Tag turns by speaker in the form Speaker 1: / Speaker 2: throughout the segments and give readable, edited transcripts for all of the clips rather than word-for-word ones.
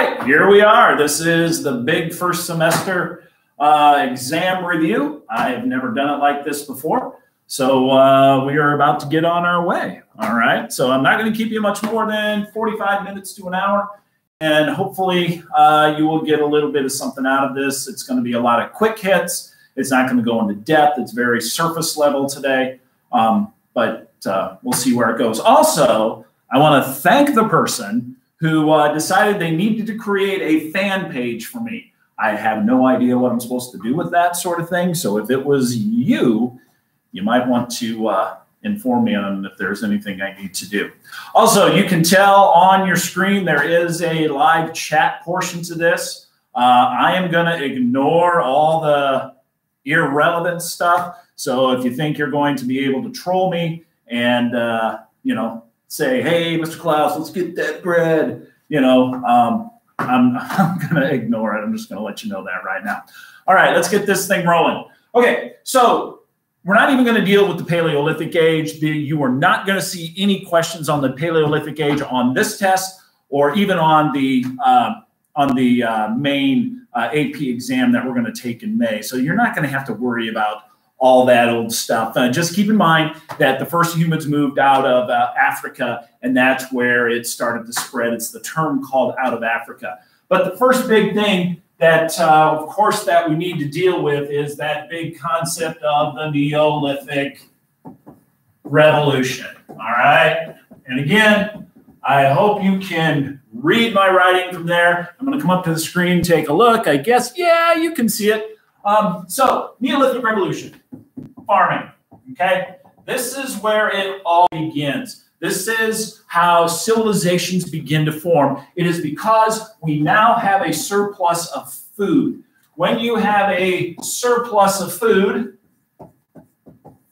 Speaker 1: right, here we are. This is the big first semester exam review. I have never done it like this before. So we are about to get on our way. All right, so I'm not going to keep you much more than 45 minutes to an hour. And hopefully you will get a little bit of something out of this. It's going to be a lot of quick hits. It's not going to go into depth. It's very surface level today. But we'll see where it goes. Also, I want to thank the person who decided they needed to create a fan page for me. I have no idea what I'm supposed to do with that sort of thing. So if it was you, you might want to inform me on if there's anything I need to do. Also, you can tell on your screen there is a live chat portion to this. I am going to ignore all the irrelevant stuff. So if you think you're going to be able to troll me and, you know, say, hey, Mr. Klaus, let's get that bread, you know, I'm going to ignore it. I'm just going to let you know that right now. All right, let's get this thing rolling. Okay, so we're not even going to deal with the Paleolithic age. You are not going to see any questions on the Paleolithic age on this test or even on the main AP exam that we're going to take in May. So you're not going to have to worry about all that old stuff. Just keep in mind that the first humans moved out of Africa, and that's where it started to spread. It's the term called out of Africa. But the first big thing that, of course, that we need to deal with is that big concept of the Neolithic Revolution. All right? And again, I hope you can read my writing from there. I'm going to come up to the screen, take a look. I guess, yeah, you can see it. So, Neolithic Revolution, farming, okay? This is where it all begins. This is how civilizations begin to form. It is because we now have a surplus of food. When you have a surplus of food,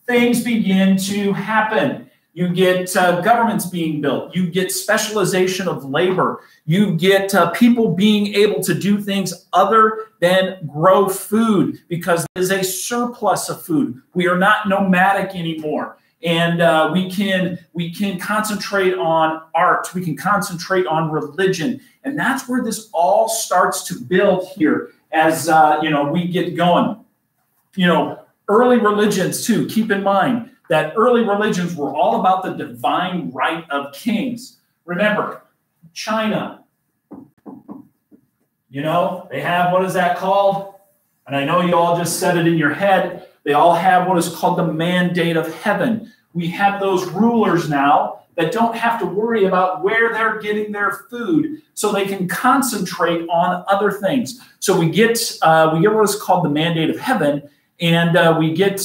Speaker 1: things begin to happen. You get governments being built. You get specialization of labor. You get people being able to do things other than grow food because there's a surplus of food. We are not nomadic anymore. And we can concentrate on art. We can concentrate on religion. And that's where this all starts to build here as you know, we get going. You know, early religions too, keep in mind that early religions were all about the divine right of kings. Remember, China, you know, they have, what is that called? And I know you all just said it in your head. They all have what is called the mandate of heaven. We have those rulers now that don't have to worry about where they're getting their food so they can concentrate on other things. So we get what is called the mandate of heaven, and we get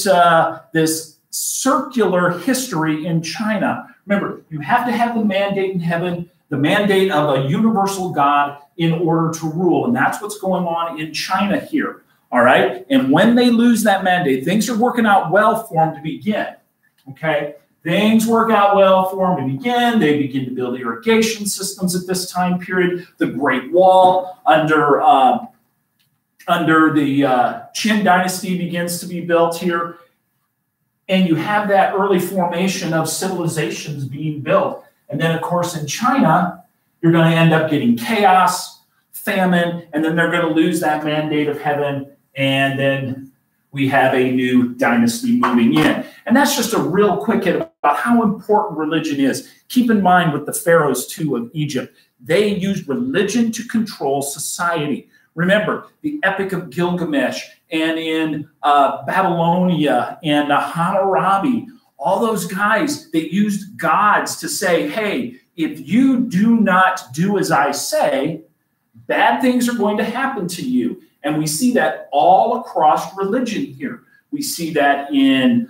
Speaker 1: this circular history in China. Remember, you have to have the mandate in heaven, the mandate of a universal God in order to rule. And that's what's going on in China here. All right. And when they lose that mandate, things are working out well for them to begin. Okay. Things work out well for them to begin. They begin to build irrigation systems at this time period. The Great Wall under the Qin dynasty begins to be built here. And you have that early formation of civilizations being built. And then, of course, in China, you're going to end up getting chaos, famine, and then they're going to lose that mandate of heaven. And then we have a new dynasty moving in. And that's just a real quick hit about how important religion is. Keep in mind with the pharaohs, too, of Egypt, they used religion to control society. Remember, the Epic of Gilgamesh, and in Babylonia and Hammurabi, all those guys, they used gods to say, hey, if you do not do as I say, bad things are going to happen to you. And we see that all across religion here. We see that in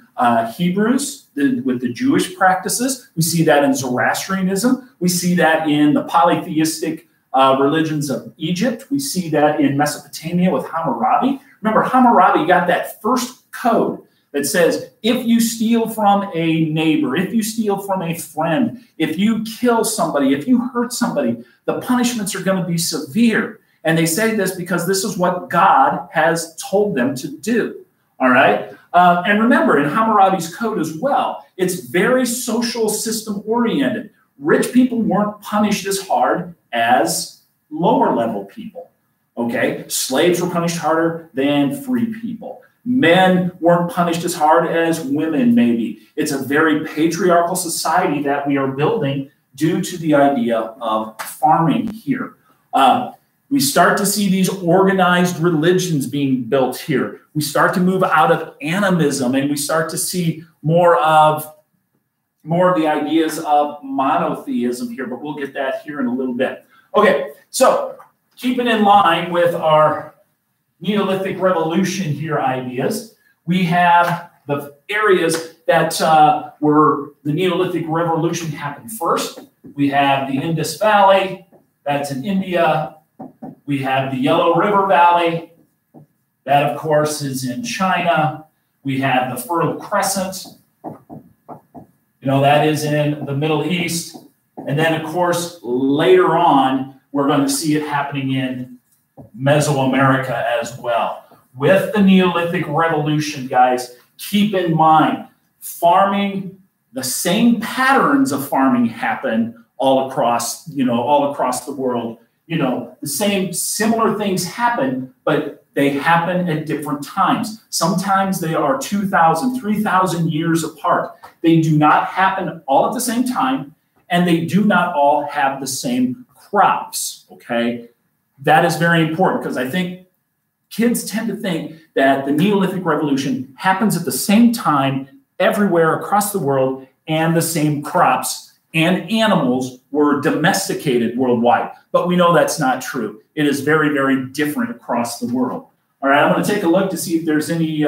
Speaker 1: Hebrews with the Jewish practices. We see that in Zoroastrianism. We see that in the polytheistic religions of Egypt. We see that in Mesopotamia with Hammurabi. Remember, Hammurabi got that first code that says, if you steal from a neighbor, if you steal from a friend, if you kill somebody, if you hurt somebody, the punishments are going to be severe. And they say this because this is what God has told them to do. All right? And remember, in Hammurabi's code as well, it's very social system oriented. Rich people weren't punished as hard as lower level people. Okay, slaves were punished harder than free people. Men weren't punished as hard as women, maybe. It's a very patriarchal society that we are building due to the idea of farming here. We start to see these organized religions being built here. We start to move out of animism, and we start to see more of the ideas of monotheism here, but we'll get that here in a little bit. Okay, so keeping in line with our Neolithic Revolution here ideas, we have the areas that where the Neolithic Revolution happened first. We have the Indus Valley, that's in India. We have the Yellow River Valley, that of course is in China. We have the Fertile Crescent, that is in the Middle East. And then of course, later on, we're going to see it happening in Mesoamerica as well. With the Neolithic Revolution, guys, keep in mind, farming, the same patterns of farming happen all across the world. The same similar things happen, but they happen at different times. Sometimes they are 2,000, 3,000 years apart. They do not happen all at the same time, and they do not all have the same crops, okay? That is very important because I think kids tend to think that the Neolithic Revolution happens at the same time everywhere across the world, and the same crops and animals were domesticated worldwide. But we know that's not true. It is very, very different across the world. All right, I'm going to take a look to see if there's any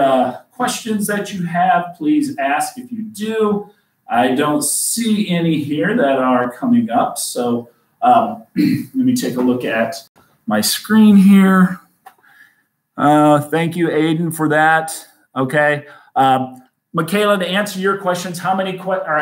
Speaker 1: questions that you have. Please ask if you do. I don't see any here that are coming up. So let me take a look at my screen here. Thank you, Aiden, for that. Okay. Michaela, to answer your questions, how many questions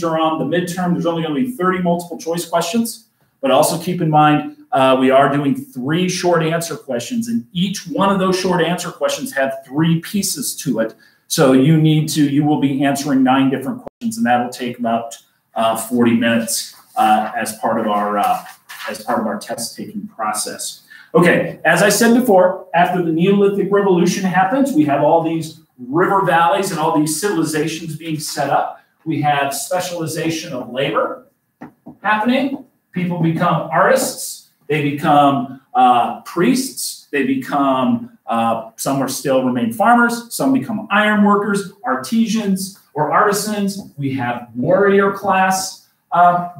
Speaker 1: are on the midterm? There's only going to be 30 multiple choice questions, but also keep in mind, we are doing 3 short answer questions, and each one of those short answer questions have 3 pieces to it. So you will be answering 9 different questions, and that'll take about 40 minutes as part of our test taking process. Okay, as I said before, after the Neolithic Revolution happens, we have all these river valleys and all these civilizations being set up. We have specialization of labor happening. People become artists. They become priests. They become, some are still remain farmers. Some become iron workers, artisans, or artisans. We have warrior class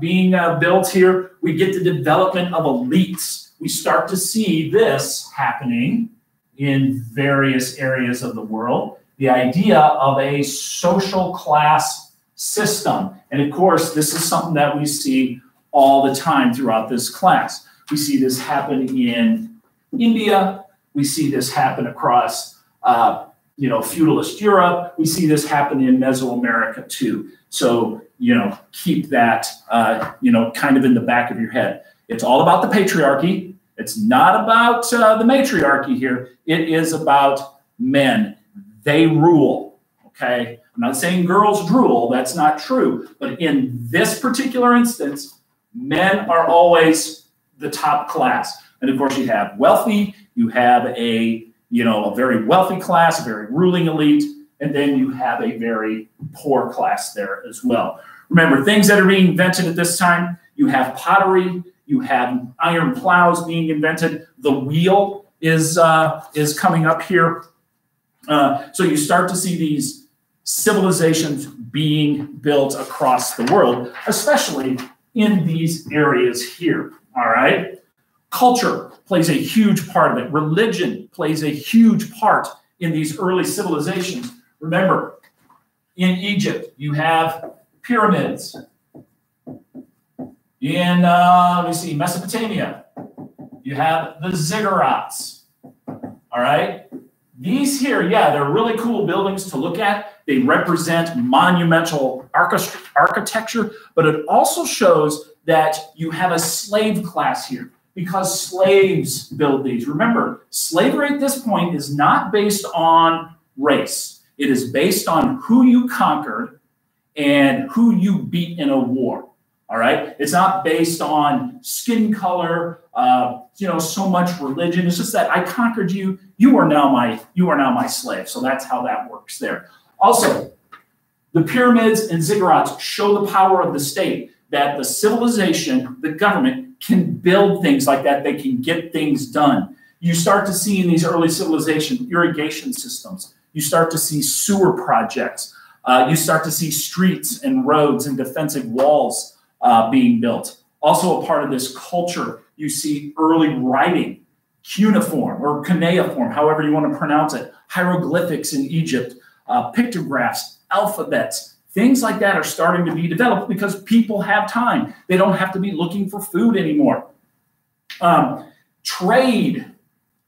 Speaker 1: being built here. We get the development of elites. We start to see this happening in various areas of the world. The idea of a social class system. And of course, this is something that we see all the time throughout this class. We see this happen in India. We see this happen across, feudalist Europe. We see this happen in Mesoamerica too. So, keep that, kind of in the back of your head. It's all about the patriarchy. It's not about the matriarchy here. It is about men. They rule, okay? I'm not saying girls rule. That's not true. But in this particular instance, men are always the top class. And of course, you have wealthy. You have a very wealthy class, a very ruling elite. And then you have a very poor class there as well. Remember, things that are being invented at this time, you have pottery. You have iron plows being invented. The wheel is coming up here. So you start to see these civilizations being built across the world, especially in these areas here. All right. Culture plays a huge part of it. Religion plays a huge part in these early civilizations. Remember, in Egypt, you have pyramids. In, Mesopotamia, you have the ziggurats, all right? These here, yeah, they're really cool buildings to look at. They represent monumental architecture, but it also shows that you have a slave class here because slaves build these. Remember, slavery at this point is not based on race. It is based on who you conquered and who you beat in a war. All right, it's not based on skin color, so much religion. It's just that I conquered you. You are now my slave. So that's how that works there. Also, the pyramids and ziggurats show the power of the state, that the civilization, the government, can build things like that. They can get things done. You start to see in these early civilization irrigation systems. You start to see sewer projects. You start to see streets and roads and defensive walls being built. Also a part of this culture, you see early writing, cuneiform or cuneiform, however you want to pronounce it, hieroglyphics in Egypt, pictographs, alphabets, things like that are starting to be developed because people have time. They don't have to be looking for food anymore. Trade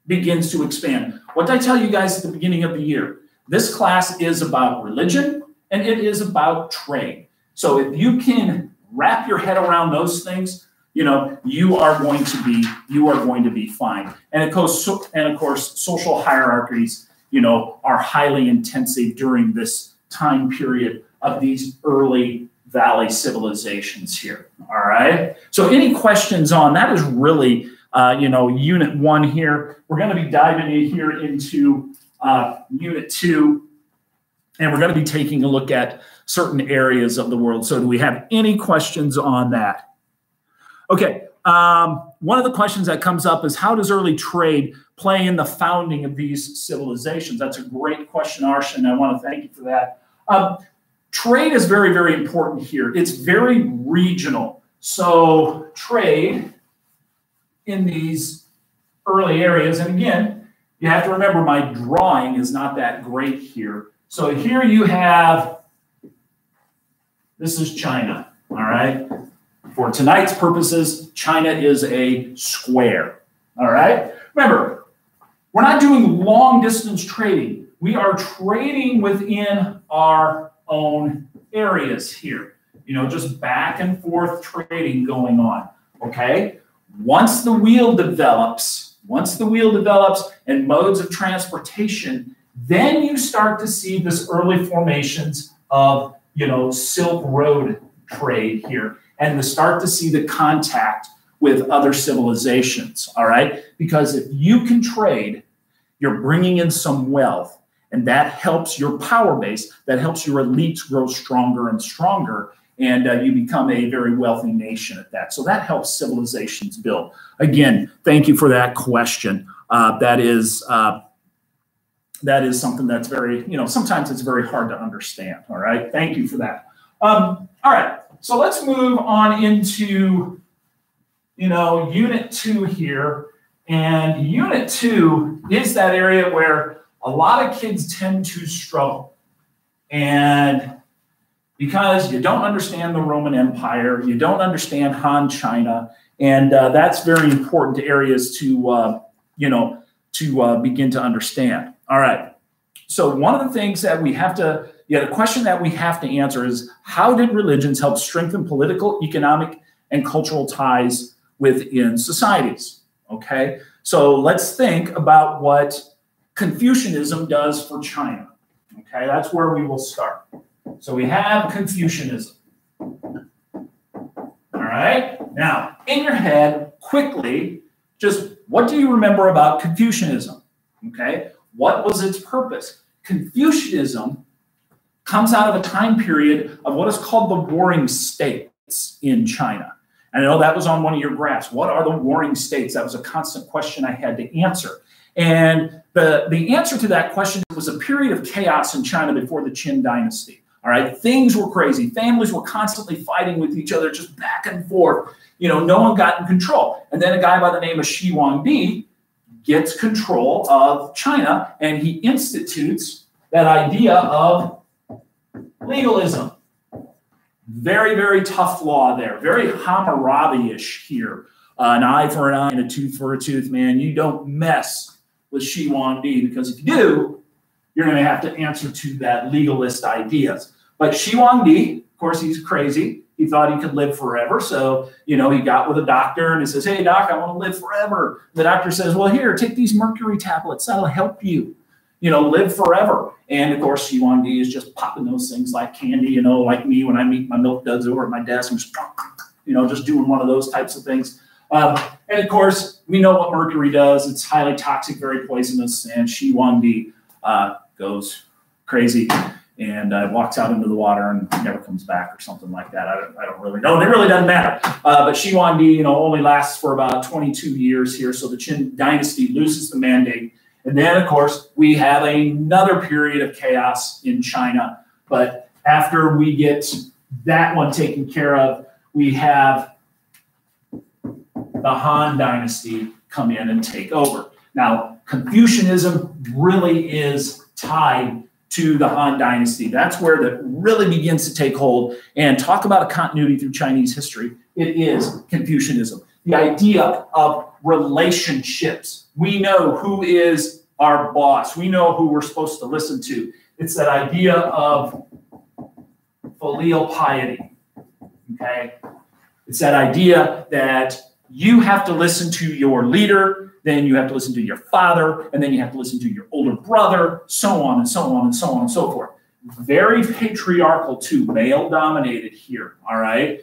Speaker 1: begins to expand. What did I tell you guys at the beginning of the year? This class is about religion and it is about trade. So if you can wrap your head around those things, you are going to be fine. And of course, social hierarchies, are highly intensive during this time period of these early valley civilizations here. All right. So any questions on that is really, unit 1 here. We're going to be diving in here into unit 2, and we're going to be taking a look at certain areas of the world. So do we have any questions on that? Okay. One of the questions that comes up is, how does early trade play in the founding of these civilizations? That's a great question, Arshan. I want to thank you for that. Trade is very, very important here. It's very regional. So trade in these early areas, and again, you have to remember my drawing is not that great here. So here you have, this is China, all right? For tonight's purposes, China is a square, all right? Remember, we're not doing long distance trading. We are trading within our own areas here. Just back and forth trading going on, okay? Once the wheel develops and modes of transportation, then you start to see this early formations of, Silk Road trade here, and to start to see the contact with other civilizations, all right? Because if you can trade, you're bringing in some wealth, and that helps your power base, that helps your elites grow stronger and stronger, and you become a very wealthy nation at that. So that helps civilizations build. Again, thank you for that question. That is something that's very, sometimes it's very hard to understand, all right? Thank you for that. All right, so let's move on into, unit 2 here. And unit 2 is that area where a lot of kids tend to struggle. And because you don't understand the Roman Empire, you don't understand Han China, and that's very important to areas to, begin to understand. All right. So one of the things that we have to, the question that we have to answer is, how did religions help strengthen political, economic, and cultural ties within societies? Okay. So let's think about what Confucianism does for China. Okay. That's where we will start. So we have Confucianism. All right. Now, in your head, quickly, just what do you remember about Confucianism? Okay. What was its purpose? Confucianism comes out of a time period of what is called the Warring States in China. And I know that was on one of your graphs. What are the Warring States? That was a constant question I had to answer. And the answer to that question was a period of chaos in China before the Qin dynasty. All right, things were crazy. Families were constantly fighting with each other, just back and forth. No one got in control. And then a guy by the name of Shi Huangdi gets control of China, and he institutes that idea of legalism. Very, very tough law there. Very Hammurabi-ish here. An eye for an eye and a tooth for a tooth, man. You don't mess with Shi Huangdi, because if you do, you're going to have to answer to that legalist ideas. But Shi Huangdi, of course, he's crazy. He thought he could live forever. So, he got with a doctor and he says, "Hey, doc, I want to live forever." The doctor says, "Well, here, take these mercury tablets. That'll help you, live forever." And of course, Shi Huangdi is just popping those things like candy, like me when I meet my milk duds over at my desk. I'm just, know, just doing one of those types of things. And of course, we know what mercury does. It's highly toxic, very poisonous, and Shi Huangdi goes crazy and walks out into the water and never comes back or something like that. I don't really know. It really doesn't matter. But Shi Huangdi, you know, only lasts for about 22 years here. So the Qin dynasty loses the mandate. And then, of course, we have another period of chaos in China. But after we get that one taken care of, we have the Han dynasty come in and take over. Now, Confucianism really is tied to the Han dynasty. That's where that really begins to take hold. And talk about a continuity through Chinese history. It is Confucianism. The idea of relationships. We know who is our boss. We know who we're supposed to listen to. It's that idea of filial piety. Okay? It's that idea that you have to listen to your leader, then you have to listen to your father, and then you have to listen to your older brother, so on and so on and so on and so forth. Very patriarchal too, male-dominated here, all right?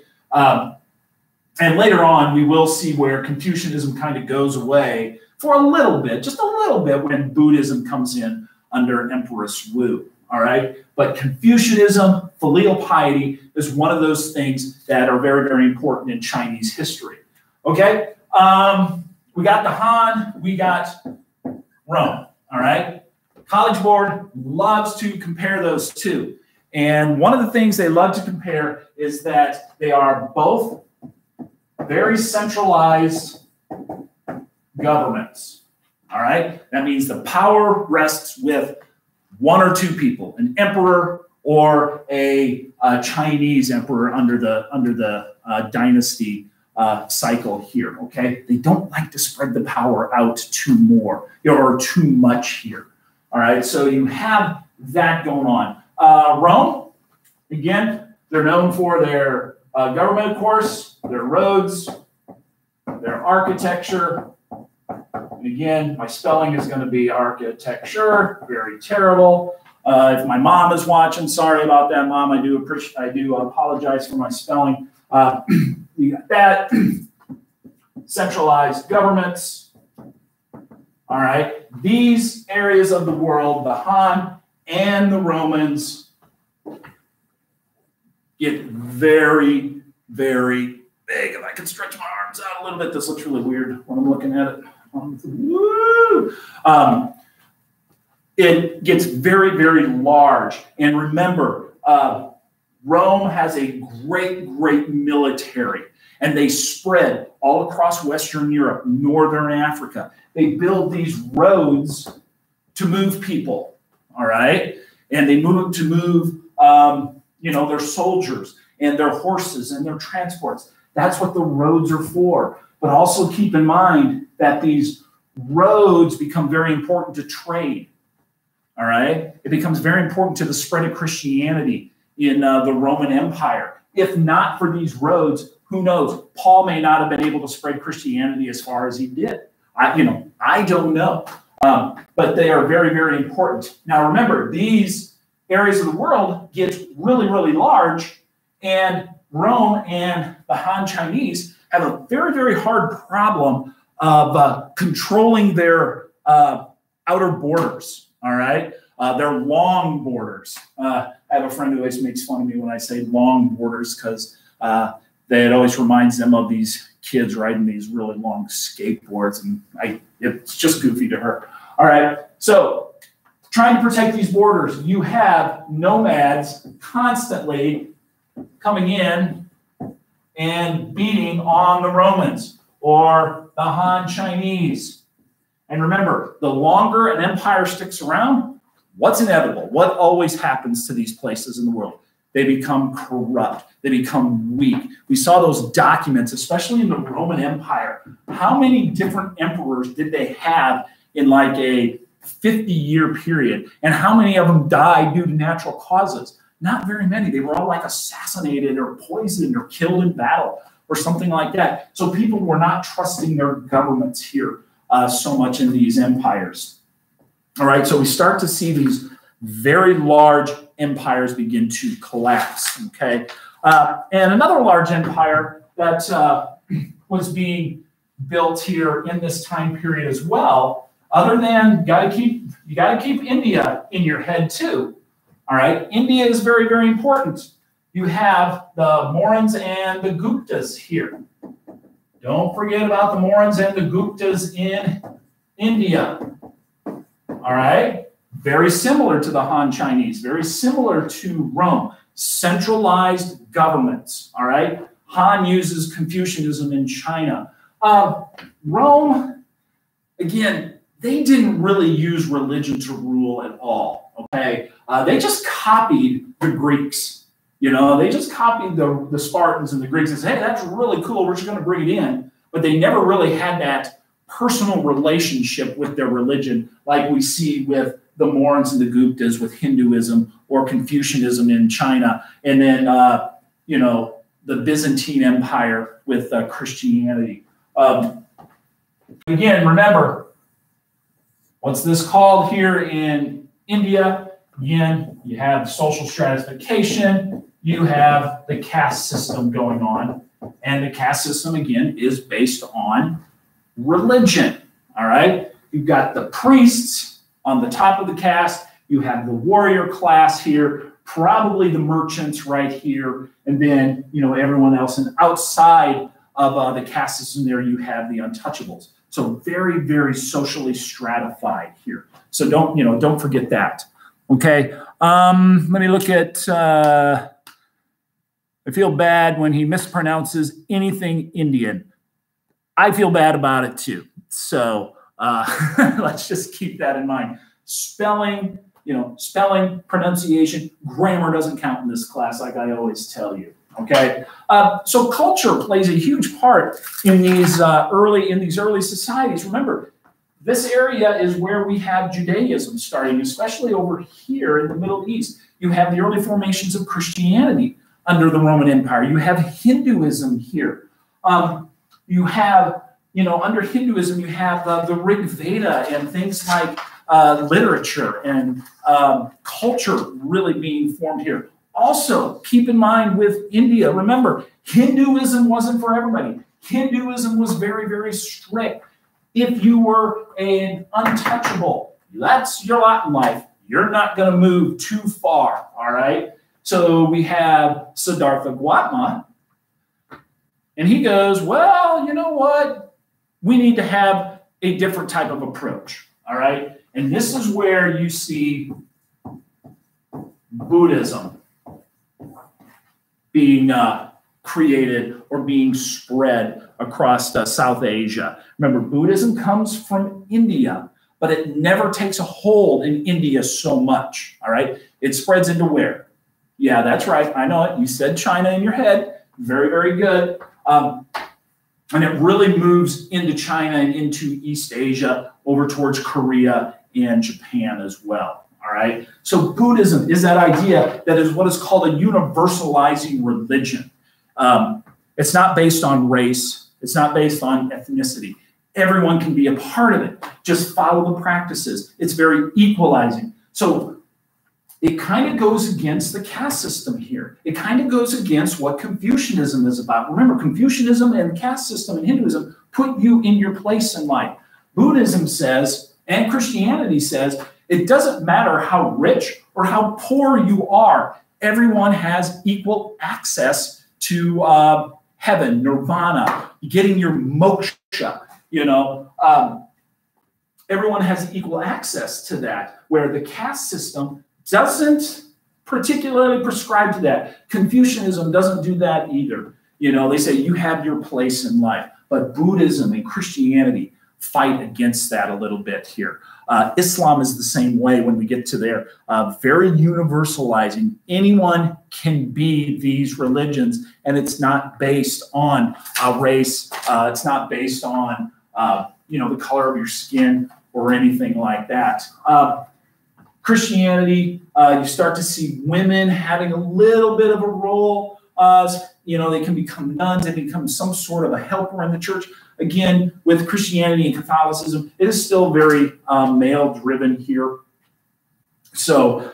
Speaker 1: And later on, we will see where Confucianism kind of goes away for a little bit, just a little bit, when Buddhism comes in under Empress Wu, all right? But Confucianism, filial piety, is one of those things that are very, very important in Chinese history, okay? We got the Han, we got Rome, all right? College Board loves to compare those two. And one of the things they love to compare is that they are both very centralized governments, all right? That means the power rests with one or two people, an emperor or a Chinese emperor under the dynasty cycle here, okay? They don't like to spread the power out too much here, all right? So you have that going on. Rome, again, they're known for their government, of course, their roads, their architecture. And again, my spelling is going to be architecture, very terrible. If my mom is watching, sorry about that, Mom. I do apologize for my spelling. We got that. Centralized governments. All right. These areas of the world, the Han and the Romans, get very, very big. If I can stretch my arms out a little bit, this looks really weird when I'm looking at it. Woo! It gets very, very large. And remember, Rome has a great, great military, and they spread all across Western Europe, Northern Africa. They build these roads to move people, all right? And they move their soldiers and their horses and their transports. That's what the roads are for. But also keep in mind that these roads become very important to trade, all right? It becomes very important to the spread of Christianity in the Roman Empire. If not for these roads, who knows? Paul may not have been able to spread Christianity as far as he did. I don't know. But they are very, very important. Now remember, these areas of the world get really, really large, and Rome and the Han Chinese have a very, very hard problem of controlling their outer borders, all right? Their long borders. I have a friend who always makes fun of me when I say long borders, because it always reminds them of these kids riding these really long skateboards, and it's just goofy to her. All right, so trying to protect these borders, you have nomads constantly coming in and beating on the Romans or the Han Chinese. And remember, the longer an empire sticks around, what's inevitable? What always happens to these places in the world? They become corrupt. They become weak. We saw those documents, especially in the Roman Empire. How many different emperors did they have in like a 50-year period? And how many of them died due to natural causes? Not very many. They were all like assassinated or poisoned or killed in battle or something like that. So people were not trusting their governments here so much in these empires. All right, so we start to see these very large empires begin to collapse, okay? And another large empire that was being built here in this time period as well, other than you gotta keep India in your head too. All right, India is very, very important. You have the Mauryans and the Guptas here. Don't forget about the Mauryans and the Guptas in India. All right, very similar to the Han Chinese, very similar to Rome. Centralized governments. All right, Han uses Confucianism in China. Rome, again, they didn't really use religion to rule at all. Okay, they just copied the Greeks. You know, they just copied the Spartans and the Greeks and said, hey, that's really cool, we're just going to bring it in. But they never really had that personal relationship with their religion like we see with the Mauryans and the Guptas with Hinduism or Confucianism in China. And then, you know, the Byzantine Empire with Christianity. Again, remember, what's this called here in India? Again, you have social stratification, you have the caste system going on, and the caste system, again, is based on religion, all right? You've got the priests on the top of the caste, you have the warrior class here, probably the merchants right here, and then, you know, everyone else. And outside of the caste system there, you have the untouchables. So very, very socially stratified here. So don't forget that. Okay, let me look at, I feel bad when he mispronounces anything Indian. I feel bad about it too. So let's just keep that in mind. Spelling, spelling, pronunciation, grammar doesn't count in this class, like I always tell you. Okay, so culture plays a huge part in these early societies. Remember, this area is where we have Judaism starting, especially over here in the Middle East. You have the early formations of Christianity under the Roman Empire. You have Hinduism here. You have, under Hinduism, you have the Rig Veda and things like literature and culture really being formed here. Also, keep in mind with India, remember, Hinduism wasn't for everybody. Hinduism was very, very strict. If you were an untouchable, that's your lot in life. You're not going to move too far, all right? So we have Siddhartha Gautama, and he goes, well, you know what? We need to have a different type of approach, all right? And this is where you see Buddhism being created or being spread across South Asia. Remember, Buddhism comes from India, but it never takes a hold in India so much, all right? It spreads into where? Yeah, that's right. I know it. You said China in your head. Very, very good. And it really moves into China and into East Asia, over towards Korea and Japan as well. All right. So Buddhism is that idea that is what is called a universalizing religion. It's not based on race. It's not based on ethnicity. Everyone can be a part of it. Just follow the practices. It's very equalizing. So it kind of goes against the caste system here. It kind of goes against what Confucianism is about. Remember, Confucianism and caste system and Hinduism put you in your place in life. Buddhism says, and Christianity says, it doesn't matter how rich or how poor you are. Everyone has equal access to heaven, nirvana, getting your moksha. Everyone has equal access to that, where the caste system doesn't particularly prescribe to that. Confucianism doesn't do that either. They say you have your place in life, but Buddhism and Christianity fight against that a little bit here. Islam is the same way when we get to there. Very universalizing. Anyone can be these religions, and it's not based on race. It's not based on the color of your skin or anything like that. Christianity, you start to see women having a little bit of a role. They can become nuns. They become some sort of a helper in the church. Again, with Christianity and Catholicism, it is still very male-driven here. So,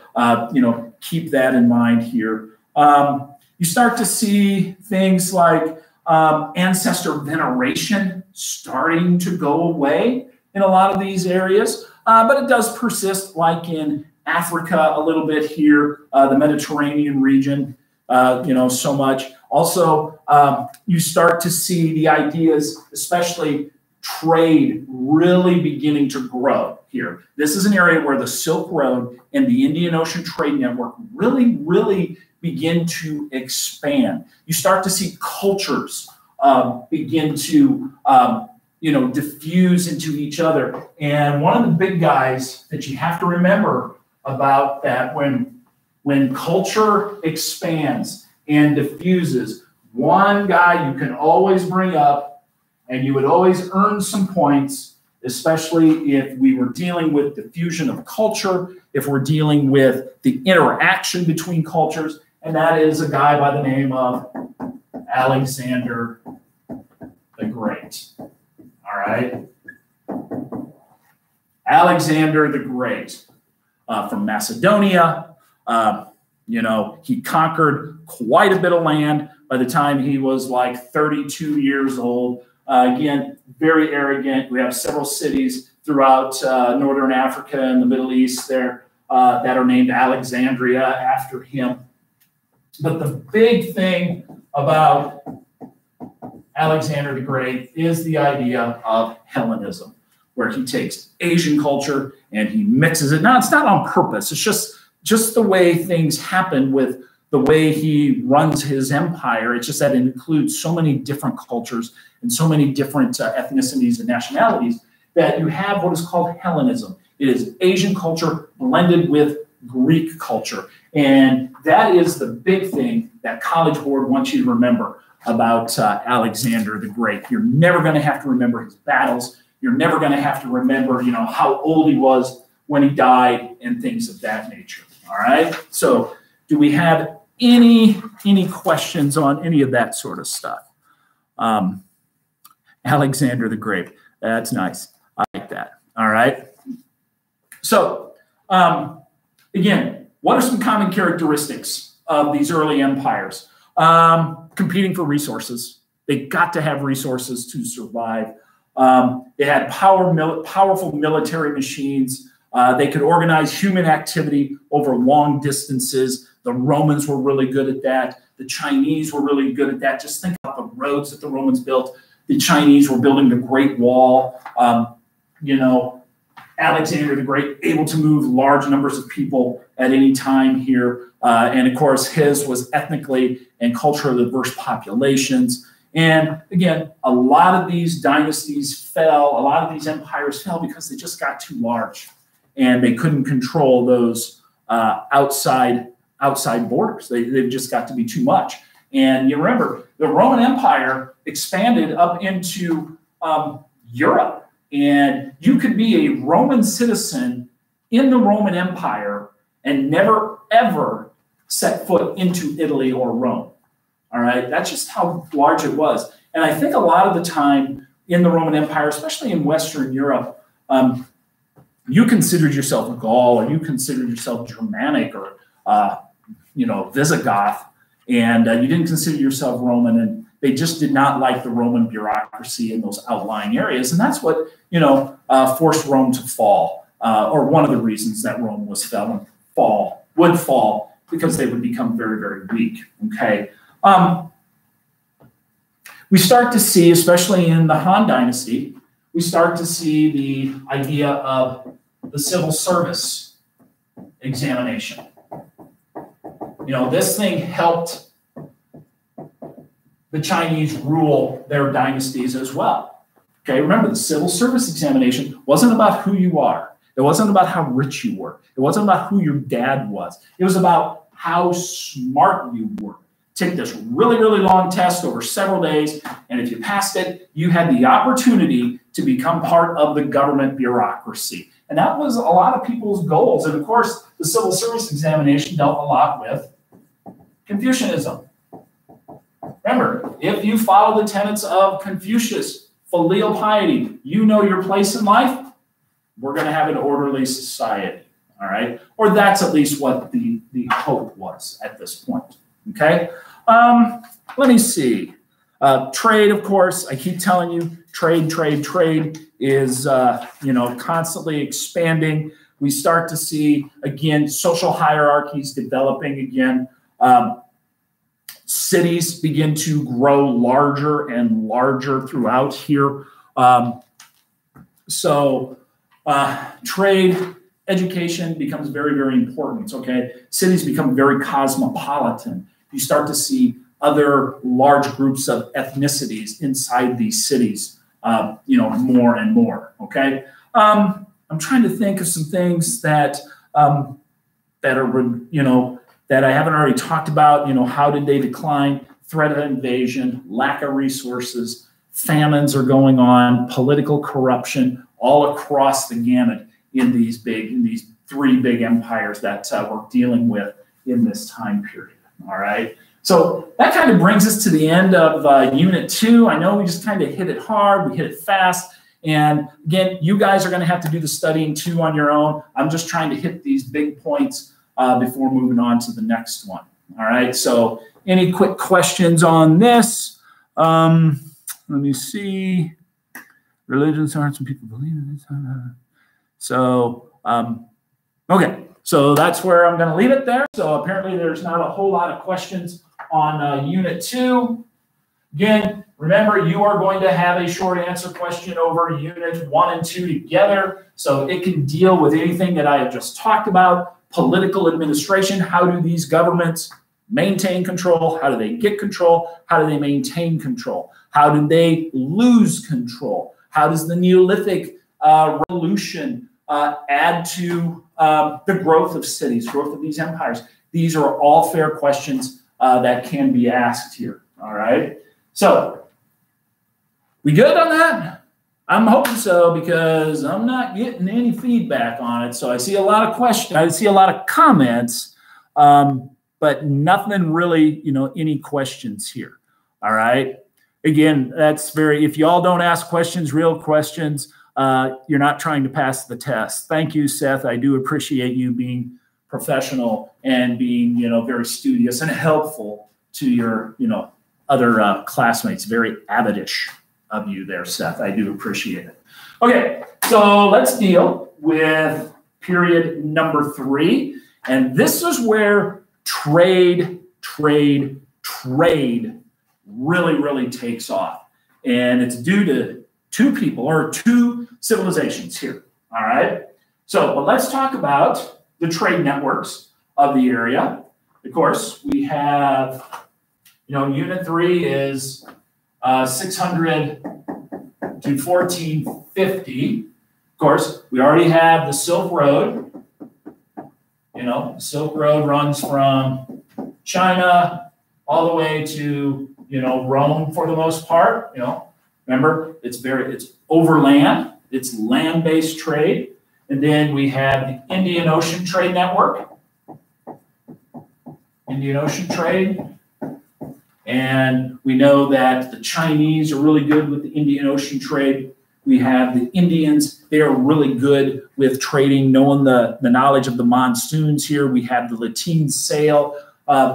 Speaker 1: keep that in mind here. You start to see things like Ancestor veneration starting to go away in a lot of these areas, but it does persist, like in Africa a little bit here, the Mediterranean region, so much. Also, you start to see the ideas, especially trade, really beginning to grow here. This is an area where the Silk Road and the Indian Ocean Trade Network really begin to expand. You start to see cultures begin to diffuse into each other. And one of the big guys that you have to remember about that, when culture expands and diffuses, one guy you can always bring up, and you would always earn some points, especially if we were dealing with diffusion of culture, if we're dealing with the interaction between cultures, and that is a guy by the name of Alexander the Great. All right? Alexander the Great from Macedonia. He conquered quite a bit of land by the time he was like 32 years old. Again, very arrogant. We have several cities throughout northern Africa and the Middle East there that are named Alexandria after him. But the big thing about Alexander the Great is the idea of Hellenism, where he takes Asian culture and he mixes it. Now, it's not on purpose. It's just the way things happen with the way he runs his empire. It's just that it includes so many different cultures and so many different ethnicities and nationalities that you have what is called Hellenism. It is Asian culture blended with Greek culture. And that is the big thing that College Board wants you to remember about Alexander the Great. You're never going to have to remember his battles. You're never going to have to remember, how old he was when he died and things of that nature. All right. So do we have any questions on any of that sort of stuff? Alexander the Great. That's nice. I like that. All right. So again, what are some common characteristics of these early empires? Competing for resources. They got to have resources to survive. They had powerful military machines. They could organize human activity over long distances. The Romans were really good at that. The Chinese were really good at that. Just think about the roads that the Romans built. The Chinese were building the Great Wall. Alexander the Great, able to move large numbers of people at any time here. And of course, his was ethnically and culturally diverse populations. And again, a lot of these dynasties fell, a lot of these empires fell because they just got too large and they couldn't control those outside borders. They've just got to be too much. And you remember, the Roman Empire expanded up into Europe. And you could be a Roman citizen in the Roman Empire and never, ever set foot into Italy or Rome. All right, that's just how large it was. And I think a lot of the time in the Roman Empire, especially in Western Europe, you considered yourself Gaul or you considered yourself Germanic or, Visigoth, and you didn't consider yourself Roman. And they just did not like the Roman bureaucracy in those outlying areas. And that's what, forced Rome to fall, or one of the reasons that Rome would fall, because they would become very, very weak, okay? We start to see, especially in the Han Dynasty, we start to see the idea of the civil service examination. This thing helped the Chinese rule their dynasties as well. Okay, remember, the civil service examination wasn't about who you are. It wasn't about how rich you were. It wasn't about who your dad was. It was about how smart you were. Take this really, really long test over several days, and if you passed it, you had the opportunity to become part of the government bureaucracy. And that was a lot of people's goals. And of course, the civil service examination dealt a lot with Confucianism. Remember, if you follow the tenets of Confucius, filial piety, you know your place in life, we're going to have an orderly society, all right? Or that's at least what the hope was at this point, okay? Let me see. Trade, of course, I keep telling you, trade is, constantly expanding. We start to see, again, social hierarchies developing again. Cities begin to grow larger and larger throughout here. Trade, education becomes very, very important, okay? Cities become very cosmopolitan. You start to see other large groups of ethnicities inside these cities, more and more, okay? I'm trying to think of some things that are, that I haven't already talked about. How did they decline? Threat of invasion, lack of resources, famines are going on, political corruption, all across the gamut in these three big empires that we're dealing with in this time period. All right. So that kind of brings us to the end of Unit 2. I know we just kind of hit it hard, we hit it fast. And again, you guys are going to have to do the studying too on your own. I'm just trying to hit these big points before moving on to the next one. All right. So any quick questions on this? Let me see. Religions aren't some people believe in this. Okay. So that's where I'm going to leave it there. So apparently there's not a whole lot of questions on Unit 2. Again, remember, you are going to have a short answer question over Units 1 and 2 together. So it can deal with anything that I have just talked about. Political administration, how do these governments maintain control? How do they get control? How do they maintain control? How do they lose control? How does the Neolithic Revolution add to the growth of cities, growth of these empires? These are all fair questions that can be asked here, all right? So, we good on that? I'm hoping so, because I'm not getting any feedback on it. So I see a lot of questions, I see a lot of comments, but nothing really, any questions here, all right? Again, if y'all don't ask questions, real questions, you're not trying to pass the test. Thank you, Seth. I do appreciate you being professional and being, very studious and helpful to your, other classmates. Very avidish of you there, Seth. I do appreciate it. Okay, so let's deal with period number 3. And this is where trade really, really takes off. And it's due to two civilizations here, all right? So, but let's talk about the trade networks of the area. Of course, we have, Unit 3 is 600 to 1450. Of course, we already have the Silk Road. The Silk Road runs from China all the way to, Rome for the most part. Remember, it's overland. It's land-based trade. And then we have the Indian Ocean Trade Network. Indian Ocean Trade. And we know that the Chinese are really good with the Indian Ocean trade. We have the Indians. They are really good with trading, knowing the knowledge of the monsoons here. We have the lateen sail.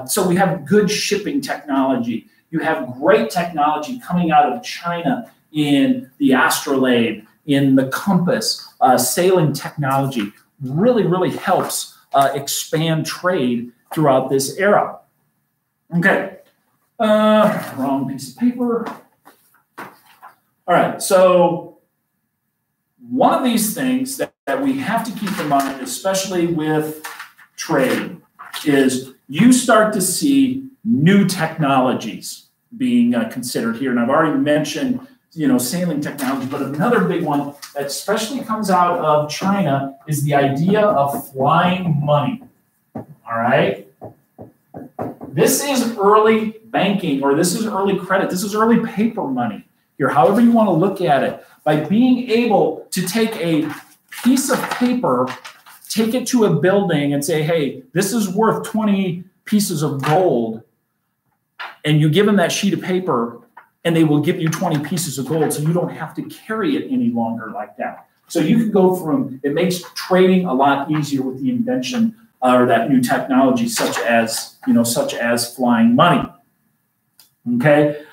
Speaker 1: So we have good shipping technology. You have great technology coming out of China in the astrolabe, in the compass, sailing technology. Really, really helps expand trade throughout this era. Okay. Wrong piece of paper. All right, so one of these things that we have to keep in mind, especially with trade, is you start to see new technologies being considered here. And I've already mentioned, sailing technology, but another big one that especially comes out of China is the idea of flying money. All right? This is early banking, or this is early credit. This is early paper money here, however you want to look at it. By being able to take a piece of paper, take it to a building and say, hey, this is worth 20 pieces of gold, and you give them that sheet of paper, and they will give you 20 pieces of gold, so you don't have to carry it any longer like that. So you can go from, it makes trading a lot easier with the invention or that new technology, such as flying money. Okay,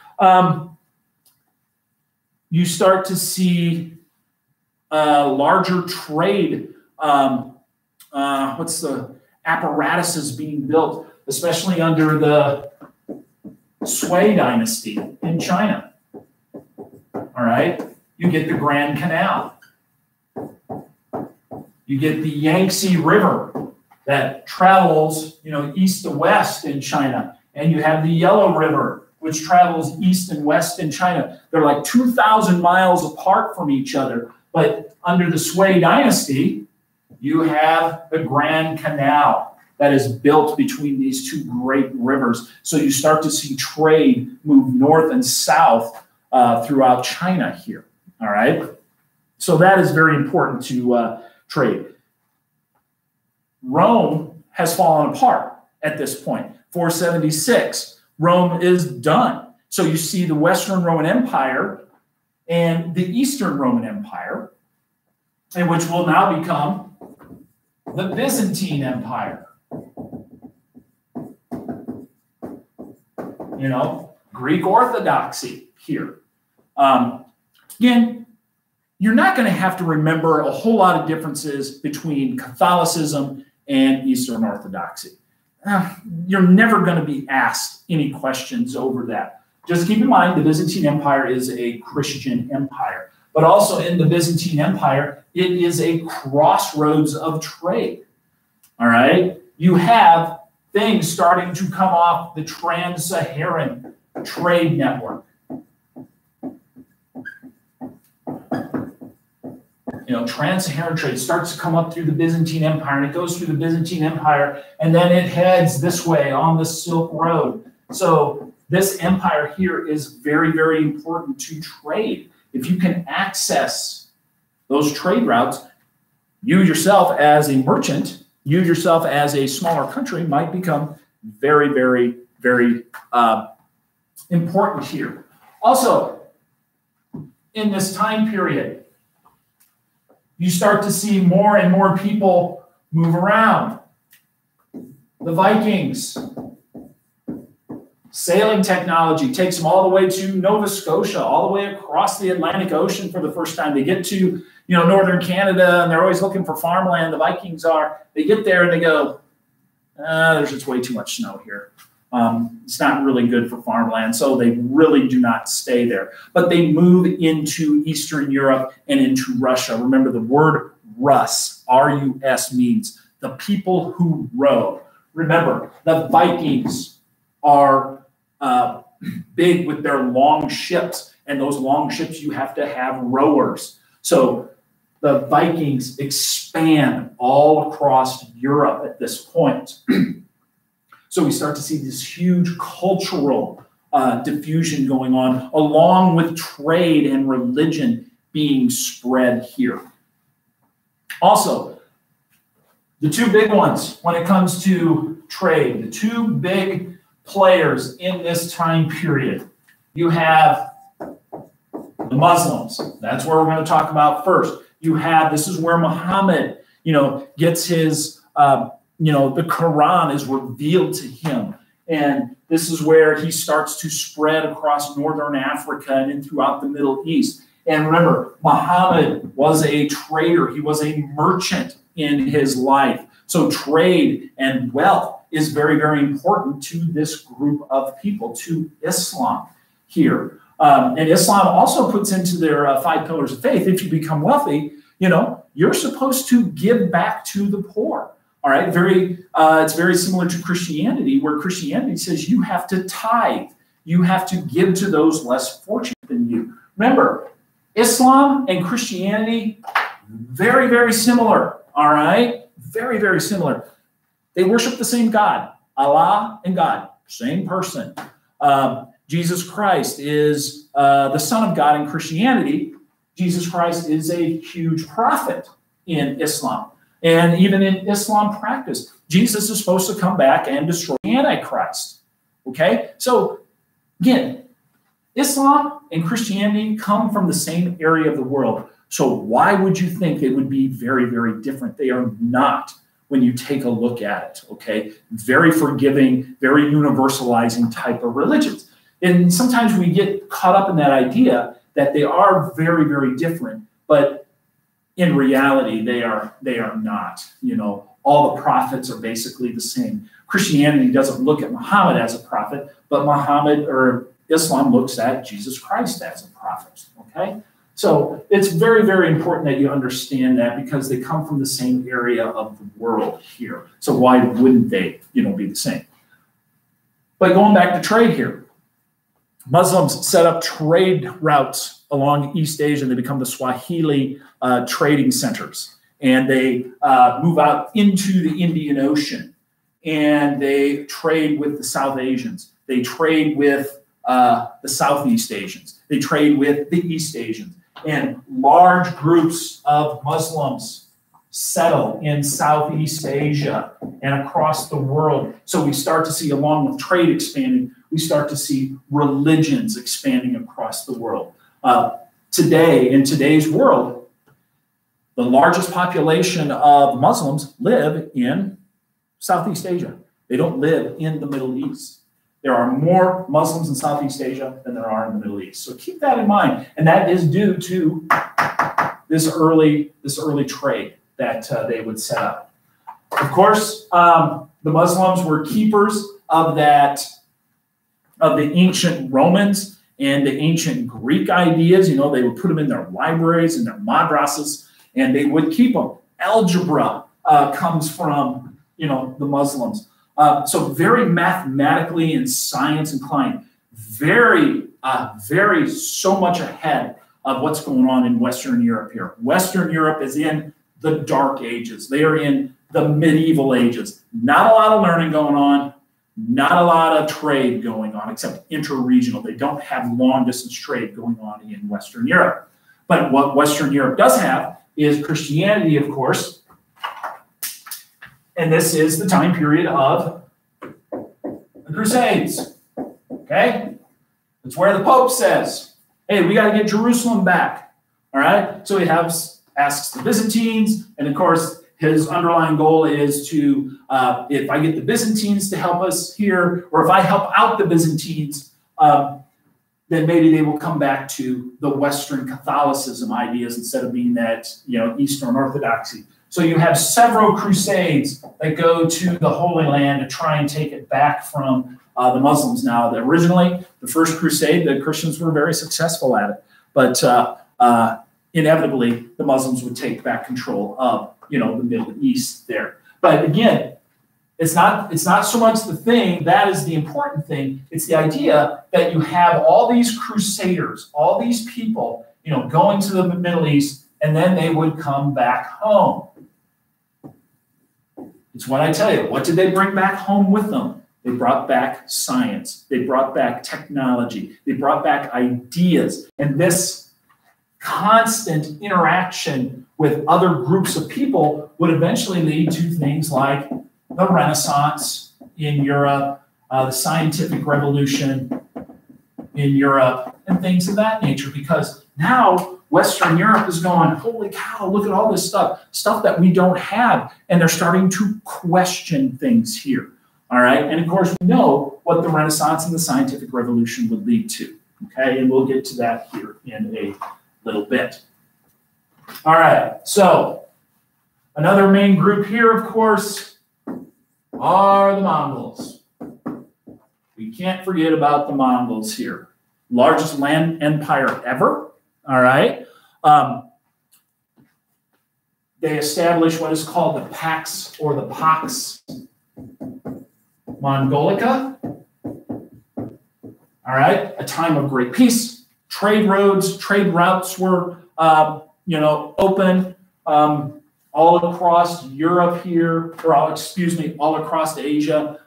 Speaker 1: You start to see larger trade, apparatuses being built, especially under the Sui dynasty in China. All right, you get the Grand Canal. You get the Yangtze River that travels, east to west in China, and you have the Yellow River, which travels east and west in China. They're like 2,000 miles apart from each other, but under the Sui dynasty, you have the Grand Canal that is built between these two great rivers. So you start to see trade move north and south throughout China here, all right? So that is very important to trade. Rome has fallen apart at this point. 476, Rome is done. So you see the Western Roman Empire and the Eastern Roman Empire, and which will now become the Byzantine Empire. Greek Orthodoxy here. Again, you're not going to have to remember a whole lot of differences between Catholicism and Eastern Orthodoxy. You're never going to be asked any questions over that. Just keep in mind the Byzantine Empire is a Christian empire, but also in the Byzantine Empire, it is a crossroads of trade. All right? You have things starting to come off the Trans-Saharan trade network. Trans-Saharan trade starts to come up through the Byzantine Empire, and it goes through the Byzantine Empire, and then it heads this way on the Silk Road. So this empire here is very, very important to trade. If you can access those trade routes, you yourself as a merchant, you yourself as a smaller country might become very, very, very important here. Also, in this time period, you start to see more and more people move around. The Vikings, sailing technology takes them all the way to Nova Scotia, all the way across the Atlantic Ocean for the first time. They get to northern Canada, and they're always looking for farmland. The Vikings are. They get there and they go, there's just way too much snow here. It's not really good for farmland, so they really do not stay there. But they move into Eastern Europe and into Russia. Remember, the word Rus, R-U-S, means the people who row. Remember, the Vikings are big with their long ships, and those long ships, you have to have rowers. So the Vikings expand all across Europe at this point. So we start to see this huge cultural diffusion going on, along with trade and religion being spread here. Also, the two big ones when it comes to trade, the two big players in this time period, you have the Muslims. That's where we're going to talk about first. This is where Muhammad, gets his the Quran is revealed to him. And this is where he starts to spread across northern Africa and in throughout the Middle East. And remember, Muhammad was a trader. He was a merchant in his life. So trade and wealth is very, very important to this group of people, to Islam here. And Islam also puts into their 5 pillars of faith, if you become wealthy, you're supposed to give back to the poor. All right, it's very similar to Christianity, where Christianity says you have to tithe. You have to give to those less fortunate than you. Remember, Islam and Christianity, very, very similar. All right, very, very similar. They worship the same God, Allah and God, same person. Jesus Christ is the Son of God in Christianity. Jesus Christ is a huge prophet in Islam. And even in Islam practice, Jesus is supposed to come back and destroy the Antichrist. Okay? So, again, Islam and Christianity come from the same area of the world. So why would you think they would be very, very different? They are not when you take a look at it. Okay? Very forgiving, very universalizing type of religions. And sometimes we get caught up in that idea that they are very, very different, but in reality, they are not. You know, all the prophets are basically the same. Christianity doesn't look at Muhammad as a prophet, but Muhammad or Islam looks at Jesus Christ as a prophet. Okay, so it's very, very important that you understand that, because they come from the same area of the world here. So why wouldn't they, you know, be the same? But going back to trade here, Muslims set up trade routes along East Asia, and they become the Swahili trading centers. And they move out into the Indian Ocean, and they trade with the South Asians. They trade with the Southeast Asians. They trade with the East Asians. And large groups of Muslims settle in Southeast Asia and across the world. So we start to see, along with trade expanding, we start to see religions expanding across the world. Today, in today's world, the largest population of Muslims live in Southeast Asia. They don't live in the Middle East. There are more Muslims in Southeast Asia than there are in the Middle East. So keep that in mind. And that is due to this early trade that they would set up. Of course, the Muslims were keepers of the ancient Romans and the ancient Greek ideas. You know, they would put them in their libraries and their madrasas, and they would keep them. Algebra comes from, you know, the Muslims. So very mathematically and science inclined, very so much ahead of what's going on in Western Europe here. Western Europe is in the Dark Ages. They are in the medieval ages. Not a lot of learning going on, not a lot of trade going on, except interregional. They don't have long distance trade going on in Western Europe. But what Western Europe does have is Christianity, of course. And this is the time period of the Crusades. Okay? It's where the Pope says, hey, we got to get Jerusalem back. All right? So he asks the Byzantines, and of course, his underlying goal is to, if I get the Byzantines to help us here, or if I help out the Byzantines, then maybe they will come back to the Western Catholicism ideas instead of being that, you know, Eastern Orthodoxy. So you have several crusades that go to the Holy Land to try and take it back from the Muslims. Now, originally, the first crusade, the Christians were very successful at it, but inevitably, the Muslims would take back control of, you know, the Middle East there. But again, it's not so much the thing that is the important thing. It's the idea that you have all these crusaders, all these people, you know, going to the Middle East, and then they would come back home. It's what I tell you. What did they bring back home with them? They brought back science. They brought back technology. They brought back ideas. And this constant interaction with other groups of people would eventually lead to things like the Renaissance in Europe, the Scientific Revolution in Europe, and things of that nature. Because now Western Europe is going, holy cow, look at all this stuff that we don't have. And they're starting to question things here. All right. And of course, we know what the Renaissance and the Scientific Revolution would lead to. Okay. And we'll get to that here in a little bit. All right. So another main group here, of course, are the Mongols. We can't forget about the Mongols here. Largest land empire ever. All right. They established what is called the Pax or the Pax Mongolica. All right. A time of great peace. Trade routes were, open all across Europe here, or all across Asia.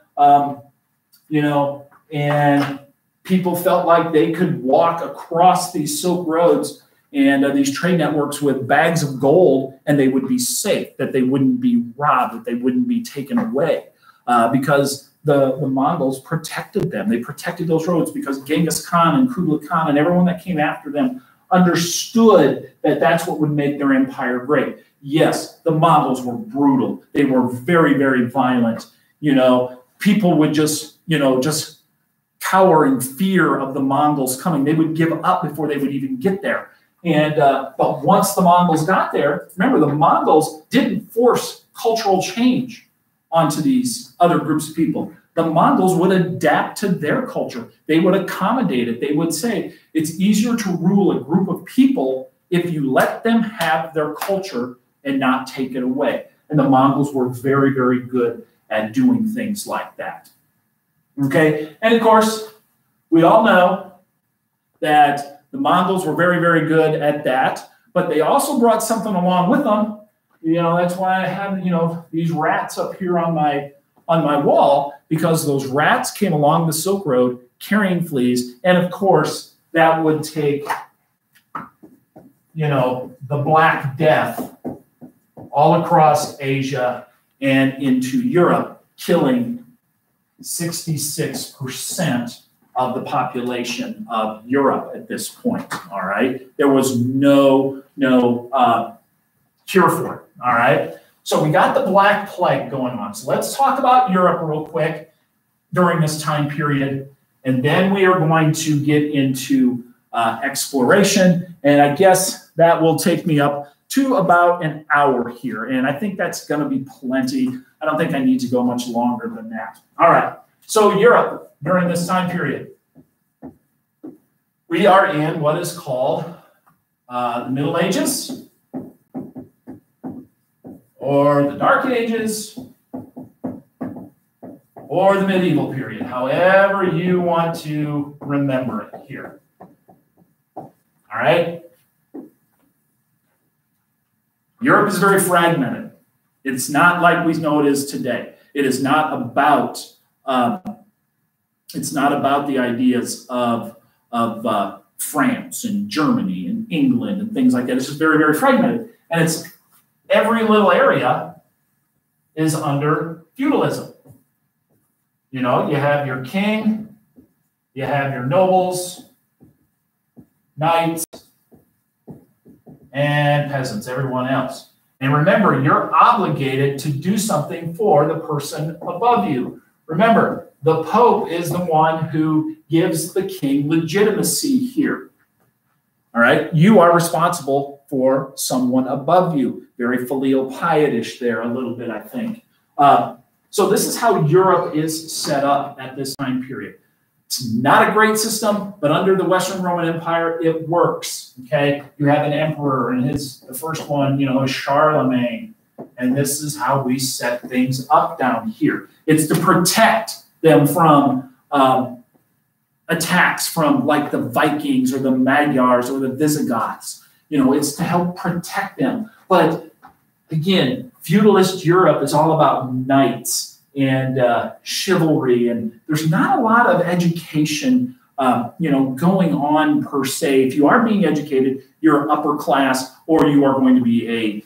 Speaker 1: And people felt like they could walk across these Silk Roads and these trade networks with bags of gold, and they would be safe, that they wouldn't be robbed, that they wouldn't be taken away, because the Mongols protected them. They protected those roads because Genghis Khan and Kublai Khan and everyone that came after them understood that that's what would make their empire great. Yes, the Mongols were brutal. They were very, very violent. People would just cowering fear of the Mongols coming. They would give up before they would even get there. And but once the Mongols got there, remember, the Mongols didn't force cultural change onto these other groups of people. The Mongols would adapt to their culture. They would accommodate it. They would say, it's easier to rule a group of people if you let them have their culture and not take it away. And the Mongols were very, very good at doing things like that. Okay, and of course, we all know that the Mongols were very, very good at that, but they also brought something along with them. You know, that's why I have, you know, these rats up here on my wall, because those rats came along the Silk Road carrying fleas, and of course, that would take, you know, the Black Death all across Asia and into Europe, killing 66% of the population of Europe at this point, all right? There was no cure for it, all right? So we got the Black Plague going on. So let's talk about Europe real quick during this time period, and then we are going to get into exploration, and I guess that will take me up to about an hour here, and I think that's going to be plenty. I don't think I need to go much longer than that. All right, so Europe during this time period. We are in what is called the Middle Ages, or the Dark Ages, or the medieval period, however you want to remember it here. All right? Europe is very fragmented. It's not like we know it is today. It is not about the ideas of France and Germany and England and things like that. It's just very, very fragmented. And it's every little area is under feudalism. You know, you have your king, you have your nobles, knights, and peasants, everyone else. And remember, you're obligated to do something for the person above you. Remember, the Pope is the one who gives the king legitimacy here. All right? You are responsible for someone above you. Very filial piety-ish there a little bit, I think. So this is how Europe is set up at this time period. It's not a great system, but under the Western Roman Empire, it works. Okay, you have an emperor, and the first one, you know, is Charlemagne, and this is how we set things up down here. It's to protect them from attacks from like the Vikings or the Magyars or the Visigoths. You know, it's to help protect them. But again, feudalist Europe is all about knights and chivalry, and there's not a lot of education, you know, going on per se. If you are being educated, you're upper class, or you are going to be a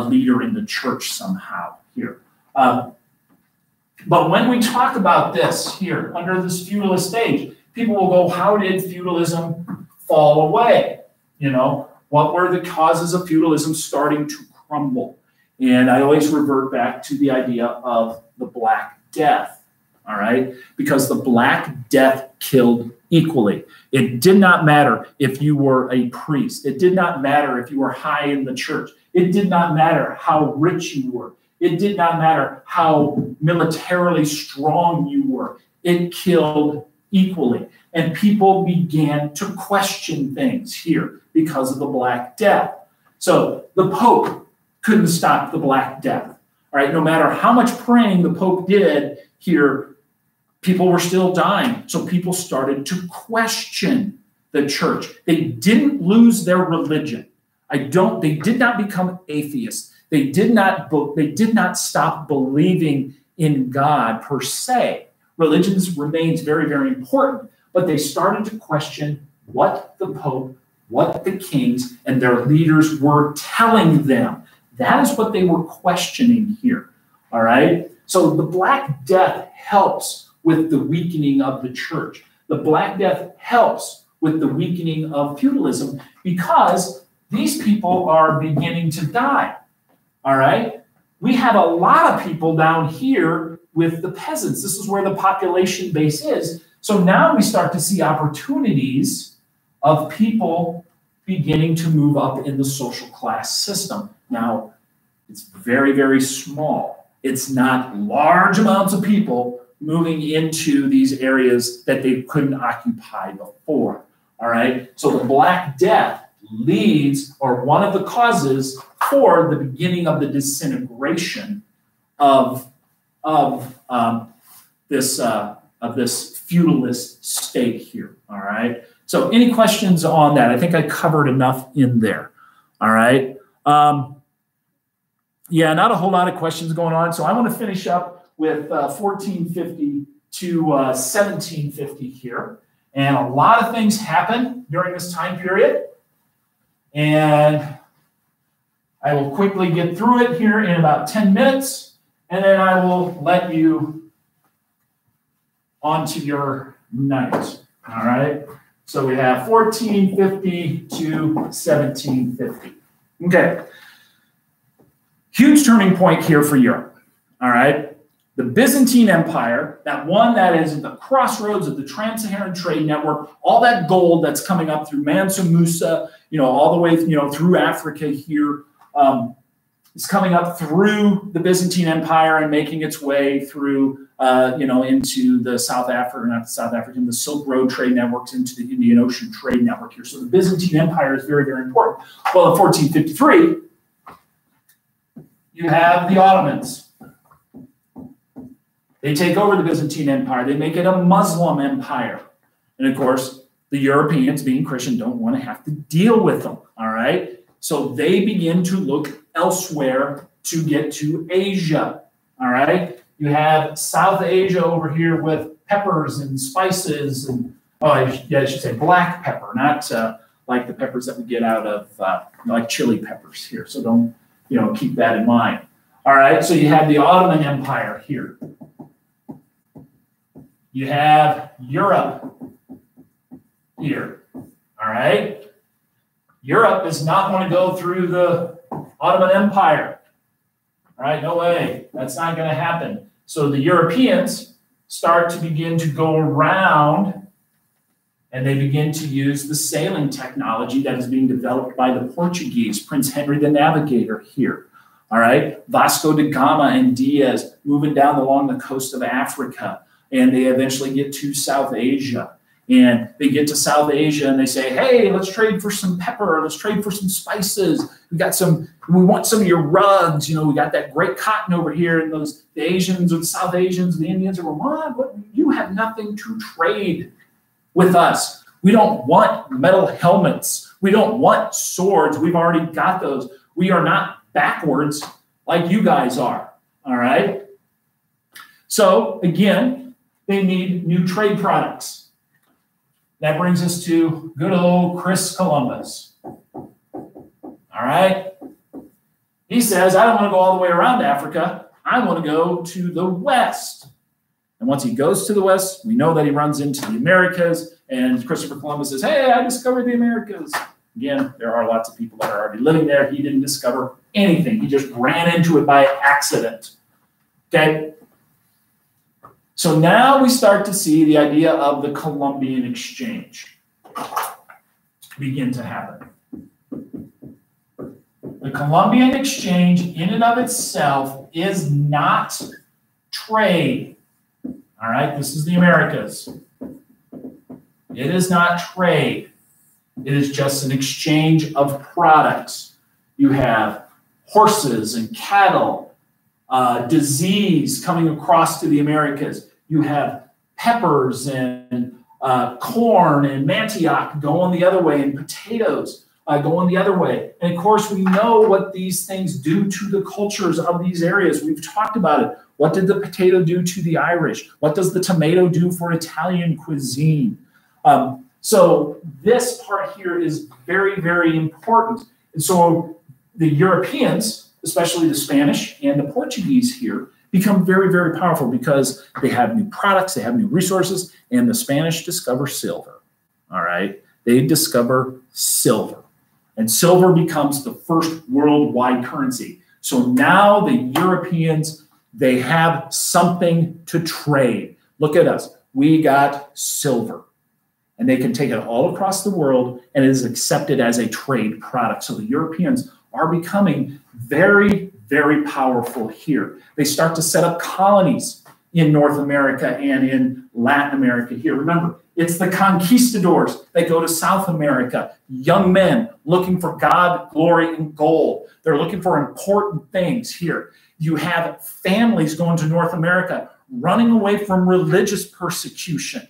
Speaker 1: leader in the church somehow here. But when we talk about this here under this feudalist age, people will go, "How did feudalism fall away? You know, what were the causes of feudalism starting to crumble?" And I always revert back to the idea of the Black Death, all right? Because the Black Death killed equally. It did not matter if you were a priest. It did not matter if you were high in the church. It did not matter how rich you were. It did not matter how militarily strong you were. It killed equally. And people began to question things here because of the Black Death. So the Pope couldn't stop the Black Death. All right, no matter how much praying the Pope did here, people were still dying. So people started to question the church. They didn't lose their religion. They did not become atheists. They did not stop believing in God per se. Religion remains very, very important, but they started to question what the Pope, what the kings, and their leaders were telling them. That is what they were questioning here, all right? So the Black Death helps with the weakening of the church. The Black Death helps with the weakening of feudalism because these people are beginning to die, all right? We have a lot of people down here with the peasants. This is where the population base is. So now we start to see opportunities of people beginning to move up in the social class system. Now, it's very, very small. It's not large amounts of people moving into these areas that they couldn't occupy before. All right, so the Black Death leads, or one of the causes for the beginning of the disintegration of this feudalist state here. All right. So, any questions on that? I think I covered enough in there. All right. Yeah, not a whole lot of questions going on. So, I want to finish up with 1450 to 1750 here. And a lot of things happen during this time period. And I will quickly get through it here in about 10 minutes. And then I will let you on to your night. All right. So we have 1450 to 1750. Okay. Huge turning point here for Europe. All right. The Byzantine Empire, that one that is at the crossroads of the trans-Saharan trade network, all that gold that's coming up through Mansa Musa, all the way, through Africa here, is coming up through the Byzantine Empire and making its way through, into the the Silk Road trade networks, into the Indian Ocean trade network here. So the Byzantine Empire is very, very important. Well, in 1453, you have the Ottomans. They take over the Byzantine Empire. They make it a Muslim empire. And of course, the Europeans, being Christian, don't want to have to deal with them, all right? So they begin to look elsewhere to get to Asia, all right? You have South Asia over here with peppers and spices and, I should say black pepper, not like the peppers that we get out of, like chili peppers here. So don't, keep that in mind. All right, so you have the Ottoman Empire here. You have Europe here, all right? Europe does not want to go through the Ottoman Empire, all right? No way, that's not going to happen. So the Europeans start to begin to go around, and they begin to use the sailing technology that is being developed by the Portuguese, Prince Henry the Navigator here, all right? Vasco da Gama and Diaz moving down along the coast of Africa. And they eventually get to South Asia. And they get to South Asia and they say, hey, let's trade for some pepper. Let's trade for some spices. We want some of your rugs. We got that great cotton over here. And the Asians or the South Asians, the Indians are going, what? You have nothing to trade with us. We don't want metal helmets. We don't want swords. We've already got those. We are not backwards like you guys are. All right. So again, they need new trade products. That brings us to good old Chris Columbus. All right. He says, I don't want to go all the way around Africa. I want to go to the West. And once he goes to the West, we know that he runs into the Americas. And Christopher Columbus says, hey, I discovered the Americas. Again, there are lots of people that are already living there. He didn't discover anything. He just ran into it by accident. Okay. So now we start to see the idea of the Columbian Exchange begin to happen. The Columbian Exchange in and of itself is not trade. All right, this is the Americas. It is not trade. It is just an exchange of products. You have horses and cattle, disease coming across to the Americas. You have peppers and corn and manioc going the other way, and potatoes going the other way. And of course, we know what these things do to the cultures of these areas. We've talked about it. What did the potato do to the Irish? What does the tomato do for Italian cuisine? So this part here is very, very important. And so the Europeans, especially the Spanish and the Portuguese here, become very, very powerful because they have new products, they have new resources, and the Spanish discover silver. All right, they discover silver, and silver becomes the first worldwide currency. So now the Europeans, they have something to trade. Look at us. we got silver. And they can take it all across the world, and it is accepted as a trade product. So the Europeans are becoming very, very powerful here. They start to set up colonies in North America and in Latin America here. Remember, it's the conquistadors that go to South America, young men looking for God, glory, and gold. They're looking for important things here. You have families going to North America, running away from religious persecution.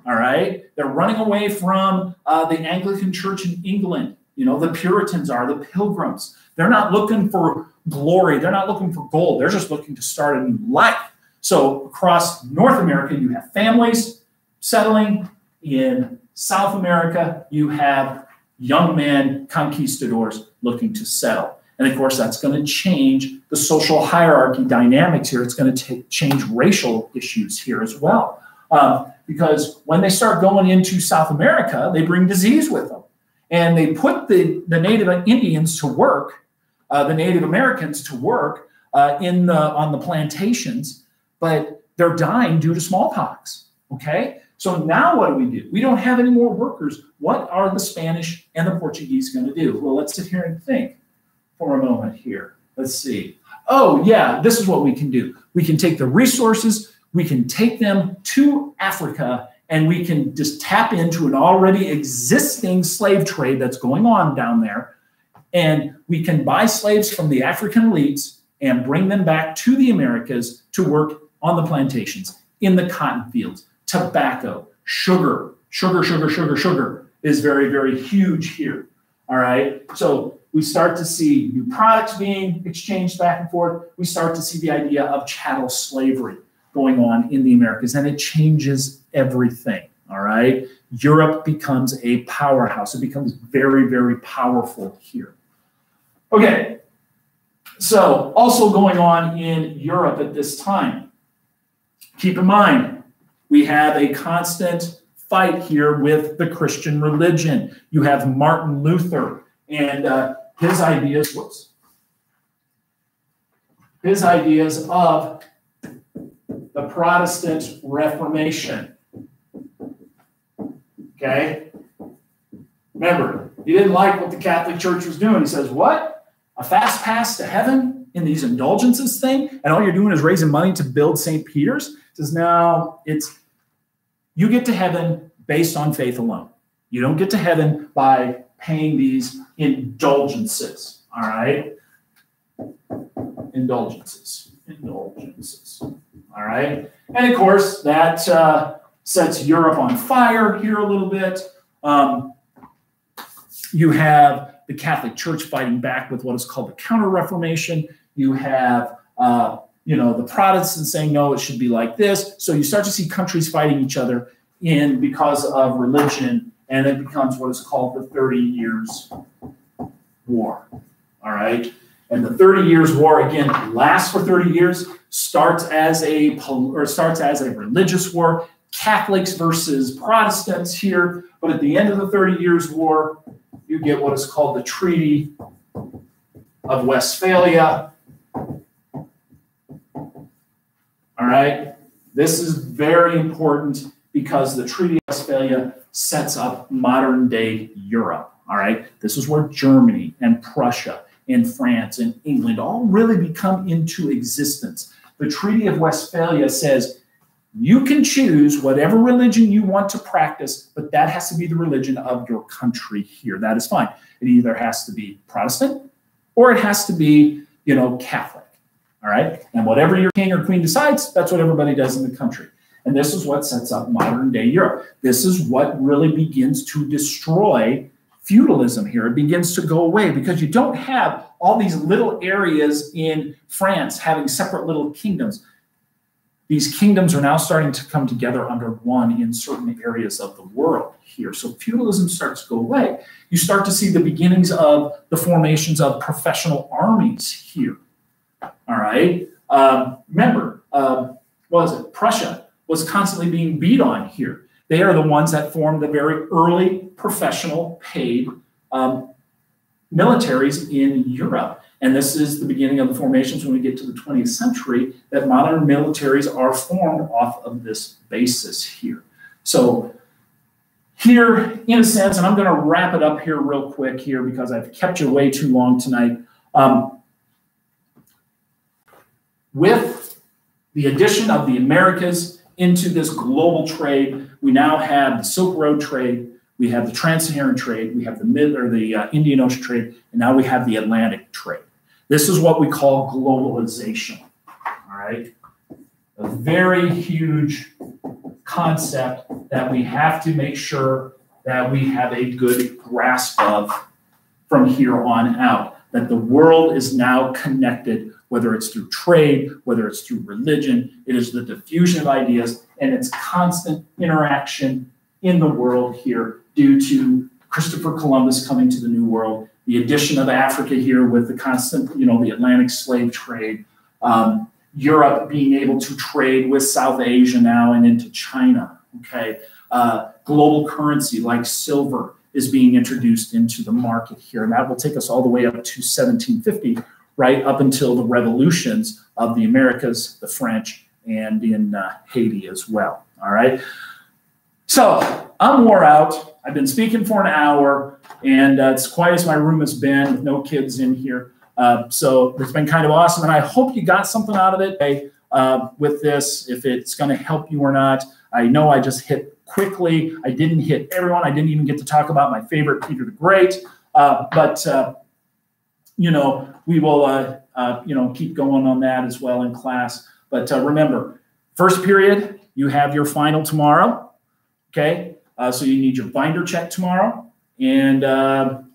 Speaker 1: All right, they're running away from the Anglican Church in England. You know, the Puritans are, the Pilgrims. They're not looking for glory. They're not looking for gold. They're just looking to start a new life. So across North America, you have families settling. In South America, you have young men, conquistadors, looking to settle. And of course, that's going to change the social hierarchy dynamics here. It's going to change racial issues here as well. Because when they start going into South America, they bring disease with them. And they put the Native Indians to work, the Native Americans to work on the plantations, but they're dying due to smallpox, okay? So now what do? We don't have any more workers. What are the Spanish and the Portuguese going to do? Well, let's sit here and think for a moment here. Let's see. Oh, yeah, this is what we can do. We can take the resources, we can take them to Africa, and we can just tap into an already existing slave trade that's going on down there. And we can buy slaves from the African elites and bring them back to the Americas to work on the plantations, in the cotton fields, tobacco, sugar is very, very huge here. All right. So we start to see new products being exchanged back and forth. We start to see the idea of chattel slavery going on in the Americas, and it changes everything. All right. Europe becomes a powerhouse. It becomes very, very powerful here. Okay. So also going on in Europe at this time, keep in mind, we have a constant fight here with the Christian religion. You have Martin Luther and his ideas of the Protestant Reformation. Okay? Remember, he didn't like what the Catholic Church was doing. He says, what? A fast pass to heaven in these indulgences thing? And all you're doing is raising money to build St. Peter's? He says, no, you get to heaven based on faith alone. You don't get to heaven by paying these indulgences. All right? Indulgences. All right? And of course, that sets Europe on fire here a little bit. You have the Catholic Church fighting back with what is called the Counter-Reformation. You have, the Protestants saying, no, it should be like this. So you start to see countries fighting each other because of religion, and it becomes what is called the 30 Years' War. All right? And the 30 Years' War, again, lasts for 30 years, starts as a religious war, Catholics versus Protestants here. But at the end of the 30 Years' War, you get what is called the Treaty of Westphalia. All right? This is very important because the Treaty of Westphalia sets up modern-day Europe. All right? This is where Germany and Prussia and France and England all really become into existence. The Treaty of Westphalia says you can choose whatever religion you want to practice, but that has to be the religion of your country here. That is fine. It either has to be Protestant or it has to be, Catholic. All right? And whatever your king or queen decides, that's what everybody does in the country. And this is what sets up modern-day Europe. This is what really begins to destroy feudalism here. It begins to go away because you don't have all these little areas in France having separate little kingdoms. These kingdoms are now starting to come together under one in certain areas of the world here. So feudalism starts to go away. You start to see the beginnings of the formations of professional armies here. All right. Remember, Prussia was constantly being beat on here. They are the ones that formed the very early professional paid militaries in Europe. And this is the beginning of the formations when we get to the 20th century, that modern militaries are formed off of this basis here. So here, in a sense, and I'm going to wrap it up here real quick here because I've kept you way too long tonight. With the addition of the Americas into this global trade, we now have the Silk Road trade, we have the Trans-Saharan trade, we have the Indian Ocean trade, and now we have the Atlantic trade. This is what we call globalization, all right? A very huge concept that we have to make sure that we have a good grasp of from here on out, that the world is now connected, whether it's through trade, whether it's through religion. It is the diffusion of ideas and its constant interaction in the world here due to Christopher Columbus coming to the New World, the addition of Africa here with the constant, the Atlantic slave trade, Europe being able to trade with South Asia now and into China, okay? Global currency like silver is being introduced into the market here, and that will take us all the way up to 1750, right up until the revolutions of the Americas, the French, and in Haiti as well, all right? So I'm wore out. I've been speaking for an hour, and it's quiet as my room has been with no kids in here. So it's been kind of awesome, and I hope you got something out of it with this, if it's going to help you or not. I know I just hit quickly. I didn't hit everyone. I didn't even get to talk about my favorite Peter the Great, but we will keep going on that as well in class. But remember, first period, you have your final tomorrow, okay? So you need your binder check tomorrow, and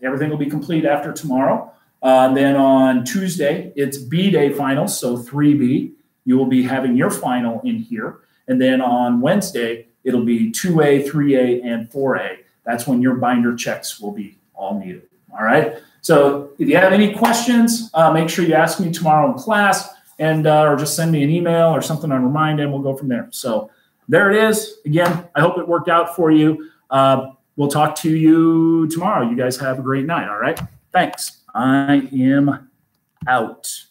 Speaker 1: everything will be complete after tomorrow. Then on Tuesday, it's B-Day finals, so 3B. You will be having your final in here. And then on Wednesday, it'll be 2A, 3A, and 4A. That's when your binder checks will be all needed, all right? So if you have any questions, make sure you ask me tomorrow in class, and or just send me an email or something on Remind, and we'll go from there. So there it is. Again, I hope it worked out for you. We'll talk to you tomorrow. You guys have a great night, all right? Thanks. I am out.